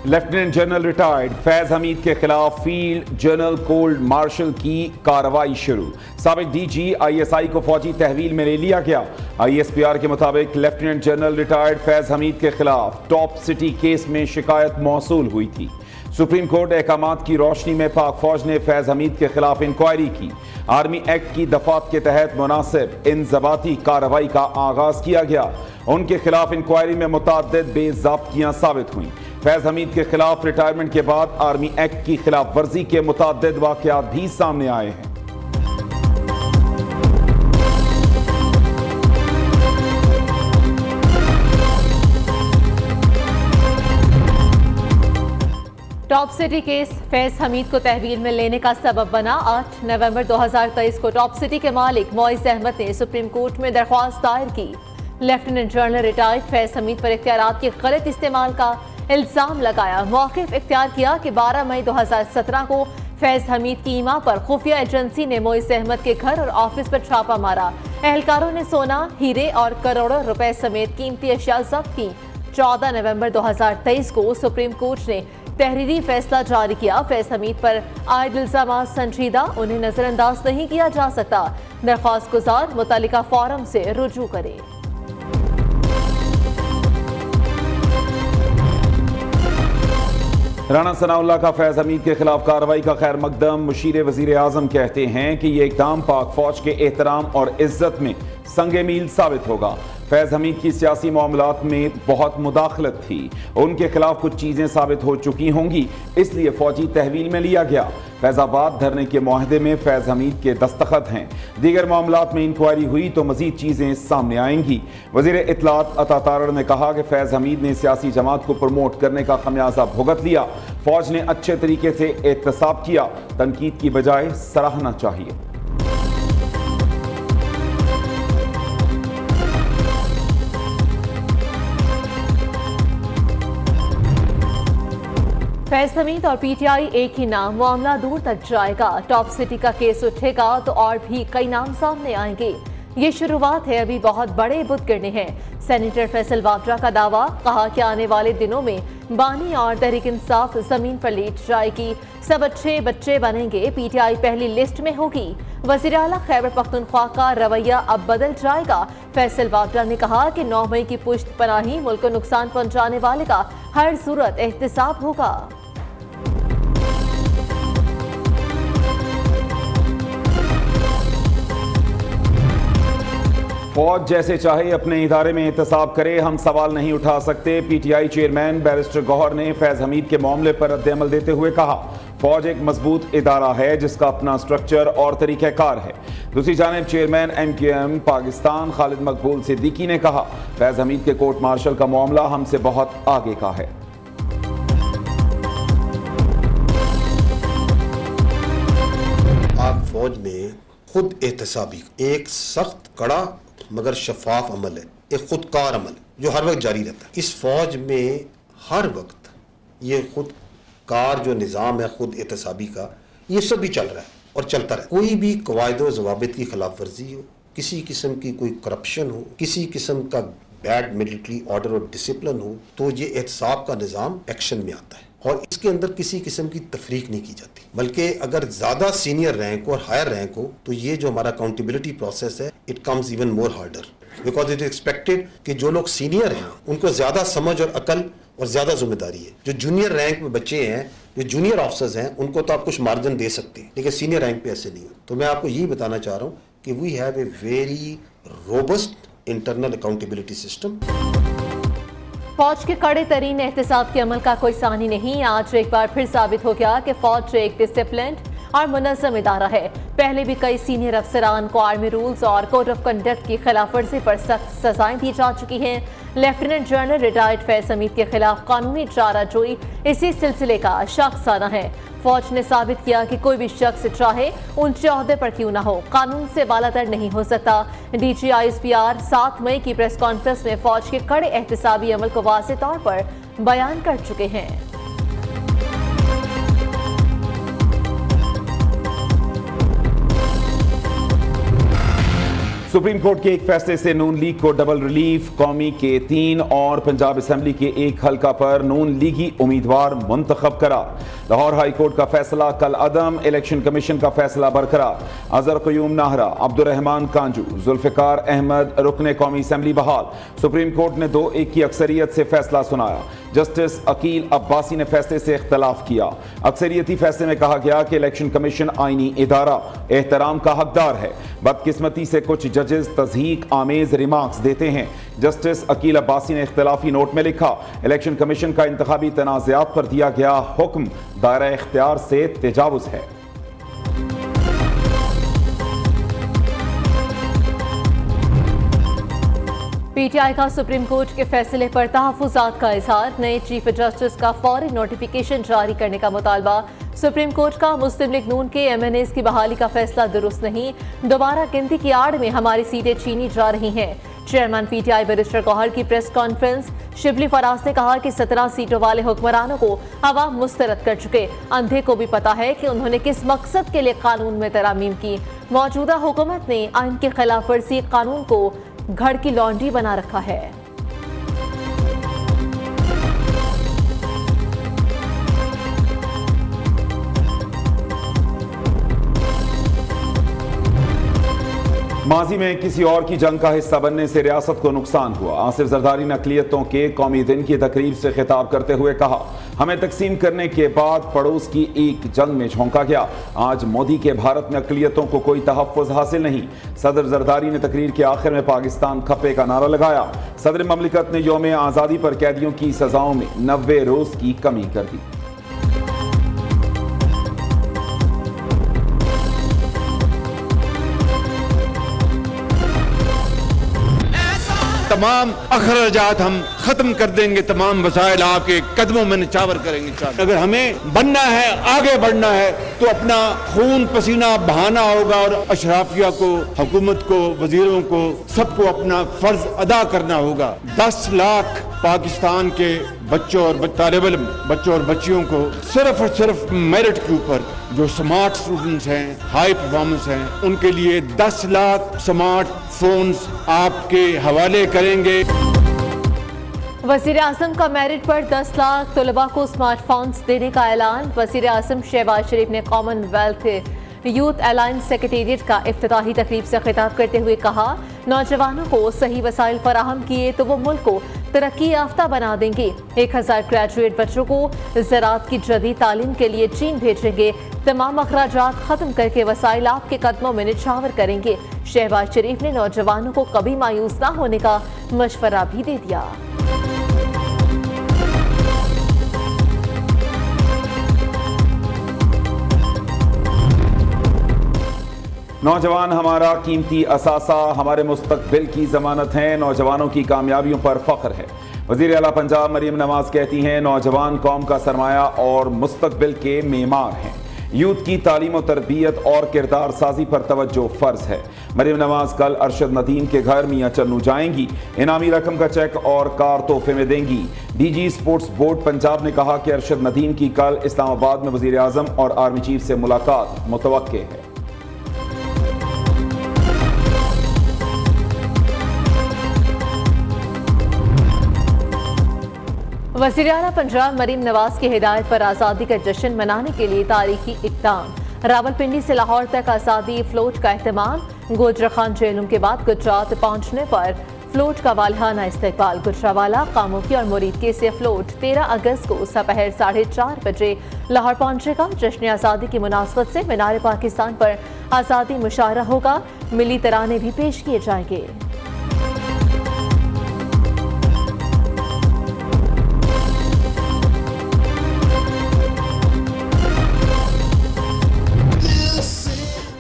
Lieutenant general retired Faiz Hamid के खिलाफ field general cold martial की कार्रवाई शुरू। साबिक डीजी आईएसआई को फौजी तहवील में ले लिया गया। आईएसपीआर के मुताबिक lieutenant general retired Faiz Hamid के खिलाफ टॉप सिटी केस में शिकायत मौसूल हुई थी। सुप्रीम कोर्ट अहकामात की रोशनी में पाक फौज ने फैज हमीद के खिलाफ इंक्वायरी की। आर्मी एक्ट की दफात के तहत मुनासिब इंजबाती कार्रवाई का आगाज किया गया। उनके खिलाफ इंक्वायरी में मुतअद्दिद बेज़ाब्तियां साबित हुई। फैज हमीद के खिलाफ रिटायरमेंट के बाद आर्मी एक्ट की खिलाफ वर्जी के मुतअद्दिद वाकयात भी सामने आए हैं। Top city case Faiz Hamid को तहवील में लेने का सबब बना। 8 नवंबर 2023 को टॉप सिटी के मालिक मोइज अहमद ने सुप्रीम कोर्ट में दरख्वास्त दायर की। Lieutenant general retired Faiz Hamid पर इख्तियारात के गलत इस्तेमाल का इल्जाम लगाया। मौक़िफ़ इख्तियार किया कि 12 मई 2017 को फैज हमीद की ईमा पर खुफिया एजेंसी ने मोइज अहमद के घर और ऑफिस पर छापा मारा। एहलकारों ने सोना, हीरे और करोड़ों रुपए समेत कीमती अशिया जब्त की। 14 नवंबर 2023 को सुप्रीम कोर्ट ने तहरीरी फैसला जारी किया। फैज हमीद पर आयद इल्जाम संजीदा, उन्हें नजरअंदाज नहीं किया जा सकता। दरख्वास्त गुजार मुतल्लिका फोरम से रुजू करे। राना सनाउल्लाह का फैज हमीद के खिलाफ कार्रवाई का खैर मकदम। मुशीर वजीर आजम कहते हैं कि ये इक़दाम पाक फौज के एहतराम और इज्जत में संगे मील साबित होगा। फैज हमीद की सियासी मामलात में बहुत मुदाखलत थी, उनके खिलाफ कुछ चीजें साबित हो चुकी होंगी, इसलिए फौजी तहवील में लिया गया। फैजाबाद धरने के मुआहदे में फैज हमीद के दस्तखत हैं। दीगर मामलात में इंक्वायरी हुई तो मजीद चीजें सामने आएंगी। वजीर इत्तलात अता तारड़ ने कहा कि फैज हमीद ने सियासी जमात को प्रमोट करने का खमियाजा भुगत लिया। फौज ने अच्छे तरीके से एहतसाब किया, तनकीद की बजाय सराहना चाहिए। फैज हमीद और पीटीआई एक ही नाम, मामला दूर तक जाएगा। टॉप सिटी का केस उठेगा तो और भी कई नाम सामने आएंगे। ये शुरुआत है, अभी बहुत बड़े बुत गिरने हैं। सेनेटर फैसल वाड्रा का दावा, कहा कि आने वाले दिनों में बानी और तहरीक इंसाफ जमीन पर लेट जाएगी। सब अच्छे बच्चे बनेंगे, पीटीआई पहली लिस्ट में होगी। वज़ीर आला खैबर पख्तूनख्वा का रवैया अब बदल जाएगा। फैसल वाड्रा ने कहा कि 9 मई की पुश्त पनाही मुल्क को नुकसान पहुंचाने वाले का हर सूरत एहतसाब होगा। फौज जैसे चाहे अपने इदारे में एहतसाब करे, हम सवाल नहीं उठा सकते। पीटीआई चेयरमैन बैरिस्टर गौहर ने फैज हमीद के मामले पर रद्द-ए-अमल देते हुए कहा, फौज एक मजबूत इदारा है जिसका अपना स्ट्रक्चर और तरीक़ाकार है। दूसरी जानिब चेयरमैन MQM पाकिस्तान खालिद मकबूल सिद्दीकी ने कहा, फैज हमीद के कोर्ट मार्शल का मामला हमसे बहुत आगे का है। पाक फौज में खुद एहतसाबी एक सख्त कड़ा मगर शफाफ अमल है, एक खुदकार अमल जो हर वक्त जारी रहता है। इस फौज में हर वक्त ये खुदकार जो निज़ाम है खुद एहतसाबी का, ये सब भी चल रहा है और चलता रहे। कोई भी कवायदो ज़वाबित की खिलाफ वर्जी हो, किसी किस्म की कोई करप्शन हो, किसी किस्म का बैड मिलिट्री ऑर्डर और डिसिप्लिन हो, तो ये एहतसाब का निज़ाम एक्शन में आता है और इसके अंदर किसी किस्म की तफरीक नहीं की जाती। बल्कि अगर ज़्यादा सीनियर रैंक और हायर रैंक हो तो ये जो हमारा अकाउंटेबिलिटी प्रोसेस है, it comes even more harder, because it is expected कि जो लोग सीनियर हैं उनको ज़्यादा समझ और अकल और ज़्यादा जिम्मेदारी है। जो जूनियर रैंक में बच्चे हैं, जो जूनियर ऑफिसर्स हैं, उनको तो आप कुछ मार्जिन दे सकते हैं, लेकिन सीनियर रैंक पे ऐसे नहीं हो। तो मैं आपको यही बताना चाह रहा हूँ कि we have a very robust internal accountability system. फौज के कड़े तरीन एहतसाब के अमल का कोई सानी नहीं। आज एक बार फिर साबित हो गया कि फौज एक डिसिप्लिन और मुनज़्ज़म इदारा है। पहले भी कई सीनियर अफसरान को आर्मी रूल्स और कोड ऑफ कंडक्ट की खिलाफवर्जी पर सख्त सजाएं दी जा चुकी हैं। Lieutenant general retired Faiz Hamid के खिलाफ कानूनी चाराजोई इसी सिलसिले का शख्साना है। फौज ने साबित किया कि कोई भी शख्स चाहे ऊंचे ओहदे पर क्यों ना हो, कानून से बालातर नहीं हो सकता। डीजी आईएसपीआर 7 मई की प्रेस कॉन्फ्रेंस में फौज के कड़े एहतसाबी अमल को वाज़ेह तौर पर बयान कर चुके हैं। सुप्रीम कोर्ट के एक फैसले से नून लीग को डबल रिलीफ, कौमी के 3 और पंजाब असेंबली के 1 हल्का पर नून लीगी उम्मीदवार मुंतखब करा। लाहौर हाई कोर्ट का फैसला कल अदम, इलेक्शन कमीशन का फैसला बरकरार। अजहर क़यूम नाहरा, अब्दुर्रहमान कांजू, जुल्फ़िकार अहमद रुकने कौमी असेंबली बहाल। सुप्रीम कोर्ट ने 2-1 की अक्सरियत से फैसला सुनाया। जस्टिस अकील अब्बासी ने फैसले से इख्तलाफ किया। अक्सरियती फैसले में कहा गया कि इलेक्शन कमीशन आईनी इदारा, एहतराम का हकदार है। बदकिस्मती से कुछ जजेस तज़हीक आमेज रिमार्क्स देते हैं। जस्टिस अकील अब्बासी ने इख्तलाफी नोट में लिखा, इलेक्शन कमीशन का इंतखाबी तनाज़ात पर दिया गया हुक्म दायरा इख्तियार से तजावुज़ है। पीटीआई का सुप्रीम कोर्ट के फैसले पर तहफ़्फ़ुज़ात का इज़हार, नए चीफ जस्टिस का फौरी नोटिफिकेशन जारी करने का मुतालबा। सुप्रीम कोर्ट का मुस्लिम लीग नून के MNAs की बहाली का फैसला दुरुस्त नहीं, दोबारा गिनती की आड़ में हमारी सीटें छीनी जा रही हैं। चेयरमैन पीटीआई बैरिस्टर गौहर की प्रेस कॉन्फ्रेंस। शिबली फराज ने कहा कि 17 सीटों वाले हुक्मरानों को अवाम मुस्तरद कर चुके, अंधे को भी पता है कि उन्होंने किस मकसद के लिए कानून में तरामीम की। मौजूदा हुकूमत ने आइन की खिलाफ वर्जी कानून को घर की लॉन्ड्री बना रखा है। माजी में किसी और की जंग का हिस्सा बनने से रियासत को नुकसान हुआ। आसिफ जरदारी ने अक़लियतों के कौमी दिन की तकरीब से खिताब करते हुए कहा, हमें तकसीम करने के बाद पड़ोस की एक जंग में झोंका गया। आज मोदी के भारत में अक़लियतों को कोई तहफ़्फ़ुज़ हासिल नहीं। सदर जरदारी ने तकरीर के आखिर में पाकिस्तान खप्पे का नारा लगाया। सदर ममलिकत ने यौम आज़ादी पर कैदियों की सजाओं में 90 रोज़ की कमी कर दी। तमाम अखराजात हम खत्म कर देंगे, तमाम वसाइल आपके कदमों में निछावर करेंगे। अगर हमें बनना है, आगे बढ़ना है, तो अपना खून पसीना बहाना होगा और अशराफिया को, हुकूमत को, वजीरों को, सबको अपना फर्ज अदा करना होगा। 10 लाख पाकिस्तान के बच्चों और तालिब इल्म बच्चों और बच्चियों को सिर्फ और सिर्फ मेरिट के ऊपर, जो स्मार्ट स्टूडेंट्स हैं, हाई परफॉर्मेंस हैं, उनके लिए 10 लाख स्मार्ट फोन्स आपके हवाले करेंगे। वज़ीर आज़म का मेरिट पर 10 लाख तलबा को स्मार्टफोन्स देने का ऐलान। वज़ीर आज़म शहबाज शरीफ ने कॉमनवेल्थ यूथ अलायंस सेक्रेटेरिएट का इफ्तिताही तकरीब से खिताब करते हुए कहा, नौजवानों को सही वसाइल फराहम किए तो वो मुल्क को तरक्की याफ्ता बना देंगे। 1000 ग्रेजुएट बच्चों को ज़राअत की जदीद तालीम के लिए चीन भेजेंगे। तमाम अखराजात खत्म करके वसाइल आपके कदमों में निछावर करेंगे। शहबाज शरीफ ने नौजवानों को कभी मायूस न होने का मशवरा भी दे दिया। नौजवान हमारा कीमती असासा, हमारे मुस्तकबिल की जमानत हैं। नौजवानों की कामयाबियों पर फख्र है। वज़ीर आला पंजाब मरीम नवाज कहती हैं, नौजवान कौम का सरमाया और मुस्तकबिल के मेमार हैं। यूथ की तालीम और तरबियत और किरदार साजी पर तवज्जो फ़र्ज है। मरीम नवाज कल अरशद नदीम के घर मियाँ चन्नू जाएंगी। इनामी रकम का चेक और कार तोहफे में देंगी। DG स्पोर्ट्स बोर्ड पंजाब ने कहा कि अरशद नदीम की कल इस्लामाबाद में वज़ीर आज़म और आर्मी चीफ से मुलाकात मुतवक्के है। वज़ीर आला पंजाब मरीम नवाज की हिदायत पर आज़ादी का जश्न मनाने के लिए तारीखी इक़दाम। रावलपिंडी से लाहौर तक आज़ादी फ्लोट का एहतमाम। गोजरा खान जेलूम के बाद गुजरात पहुंचने पर फ्लोट का वालहाना इस्तकबाल। गुजरावाला, कामुकी और मुरीदके से फ्लोट 13 अगस्त को दोपहर 4:30 बजे लाहौर पहुंचेगा। जश्न आज़ादी की मुनासबत से मीनार पाकिस्तान पर आज़ादी मुशायरा होगा। मिली तराने भी पेश किए जाएंगे।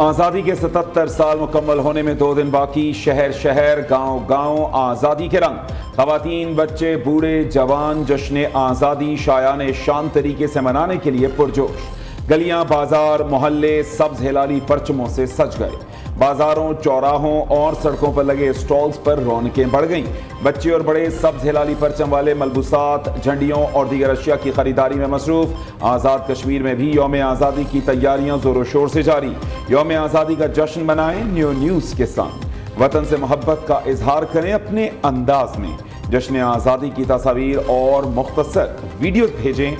आज़ादी के 77 साल मुकम्मल होने में 2 दिन बाकी। शहर शहर, गांव गांव आज़ादी के रंग। ख़वातीन, बच्चे, बूढ़े, जवान जश्न आज़ादी शायान शान तरीके से मनाने के लिए पुरजोश। गलियां, बाजार, मोहल्ले सब्ज हिलाली परचमों से सज गए। बाजारों, चौराहों और सड़कों पर लगे स्टॉल्स पर रौनकें बढ़ गईं। बच्चे और बड़े सब्ज हिलाली परचम वाले मलबूसात, झंडियों और दीगर अशिया की खरीदारी में मसरूफ। आज़ाद कश्मीर में भी यौम आज़ादी की तैयारियां जोरों शोर से जारी। यौम आज़ादी का जश्न मनाएं न्यू न्यूज़ के साथ। वतन से मोहब्बत का इजहार करें अपने अंदाज में। जश्न आज़ादी की तस्वीर और मुख्तसर वीडियो भेजें।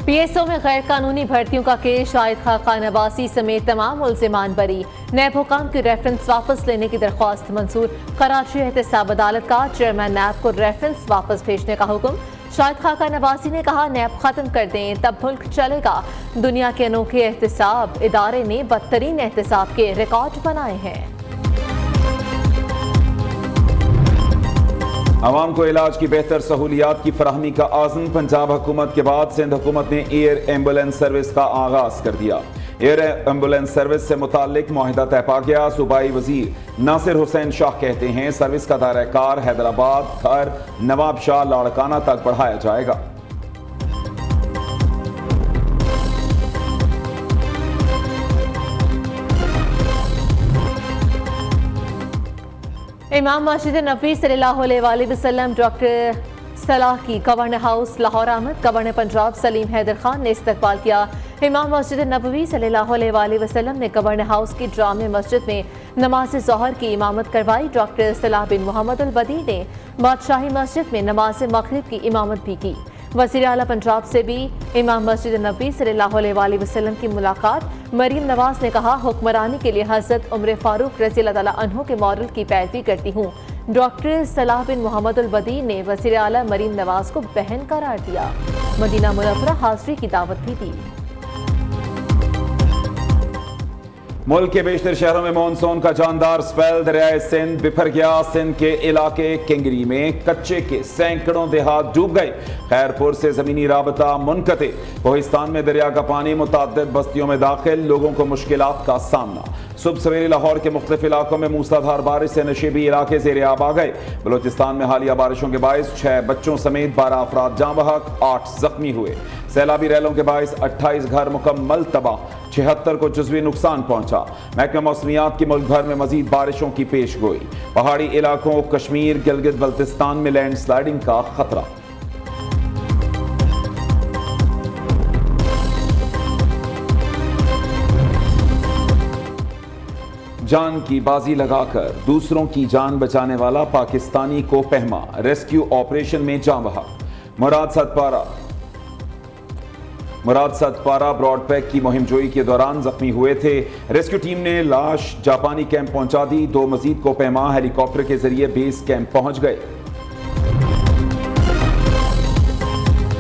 पीएसओ में गैर कानूनी भर्तियों का केस, शाहिद खान अब्बासी समेत तमाम मुल्जिमान बरी। नैब हुकाम की रेफरेंस वापस लेने की दरख्वास्त मंजूर। कराची एहतसाब अदालत का चेयरमैन नैब को रेफरेंस वापस भेजने का हुक्म। शाहिद खान अब्बासी ने कहा, नैब खत्म कर दें तब मुल्क चलेगा। दुनिया के अनोखे एहतसाब इदारे ने बदतरीन एहतसाब के रिकॉर्ड बनाए हैं। आवाम को इलाज की बेहतर सहूलियात की फराहमी का आज़म। पंजाब हुकूमत के बाद सिंध हुकूमत ने एयर एम्बुलेंस सर्विस का आगाज कर दिया। एयर एम्बुलेंस सर्विस से मुताल्लिक मुआहिदा तय पा गया। सूबाई वजीर नासिर हुसैन शाह कहते हैं, सर्विस का दायरा कार हैदराबाद, खर, नवाब शाह, लाड़काना तक बढ़ाया जाएगा। इमाम मस्जिद नबवी सल्लल्लाहु अलैहि वसल्लम डॉक्टर सलाह की गवर्नर हाउस लाहौर आमद। गवर्नर पंजाब सलीम हैदर खान ने इस्तकबाल किया। इमाम मस्जिद नबवी सल्लल्लाहु अलैहि वसल्लम ने गवर्नर हाउस की जामे मस्जिद में नमाज ज़ोहर की इमामत करवाई। डॉक्टर सलाह बिन मोहम्मद अल बदी ने बादशाही मस्जिद में नमाज मगरिब की इमामत भी की। वज़ीर आला पंजाब से भी इमाम मस्जिद नबवी सल्लल्लाहु अलैहि वसल्लम की मुलाकात। मरीम नवाज ने कहा, हुक्मरानी के लिए हज़रत उमर फारूक रज़ी अल्लाह तआला अन्हु के मॉडल की पैरवी करती हूँ। डॉक्टर सलाह बिन मोहम्मद अल बदी ने वज़ीर आला मरीम नवाज को बहन करार दिया। मदीना मुनव्वरा हाज़री की दावत भी दी। मुल्क के बेशतर शहरों में मानसून का जानदार स्पेल। दरियाए सिंध बिफर गया। सिंध के इलाके किंगरी में कच्चे के सैकड़ों देहात डूब गए। खैरपुर से जमीनी राबता मुनक़ते। कोहिस्तान में दरिया का पानी मुतअद्दिद बस्तियों में दाखिल, लोगों को मुश्किलात का सामना। सुबह सवेरे लाहौर के मुख्तलिफ इलाकों में मूसलाधार बारिश से नशेबी इलाके ज़ेरे आब आ गए। बलोचिस्तान में हालिया बारिशों के बायस 6 बच्चों समेत 12 अफराद जाँ बहक, 8 जख्मी हुए। सैलाबी रैलों के बायस 28 घर मुकम्मल तबाह, 76 को जुज़वी नुकसान पहुंचा। महकमा मौसमियात की मुल्क भर में मजीद बारिशों की पेश गोई। पहाड़ी इलाकों कश्मीर, गिलगित बल्तिस्तान में लैंड स्लाइडिंग का खतरा। जान की बाजी लगाकर दूसरों की जान बचाने वाला पाकिस्तानी को पहमा रेस्क्यू ऑपरेशन में जाँ बहक। मुराद सतपारा ब्रॉडपैक की मुहिमजोई के दौरान जख्मी हुए थे। रेस्क्यू टीम ने लाश जापानी कैंप पहुंचा दी। 2 मजीद को पहमा हेलीकॉप्टर के जरिए बेस कैंप पहुंच गए।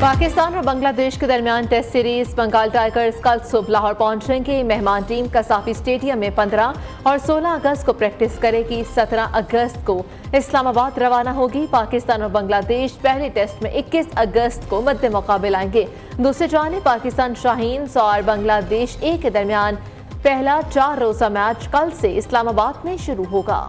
पाकिस्तान और बांग्लादेश के दरमियान टेस्ट सीरीज। बंगाल टाइगर्स कल सुबह लाहौर पहुंचेंगे। मेहमान टीम कसाफी स्टेडियम में 15 और 16 अगस्त को प्रैक्टिस करेगी। 17 अगस्त को इस्लामाबाद रवाना होगी। पाकिस्तान और बांग्लादेश पहले टेस्ट में 21 अगस्त को मद्दे मुकाबिल आएंगे। दूसरी जानिब पाकिस्तान शाहीन्स और बांग्लादेश ए के दरमियान पहला 4 रोज़ा मैच कल से इस्लामाबाद में शुरू होगा।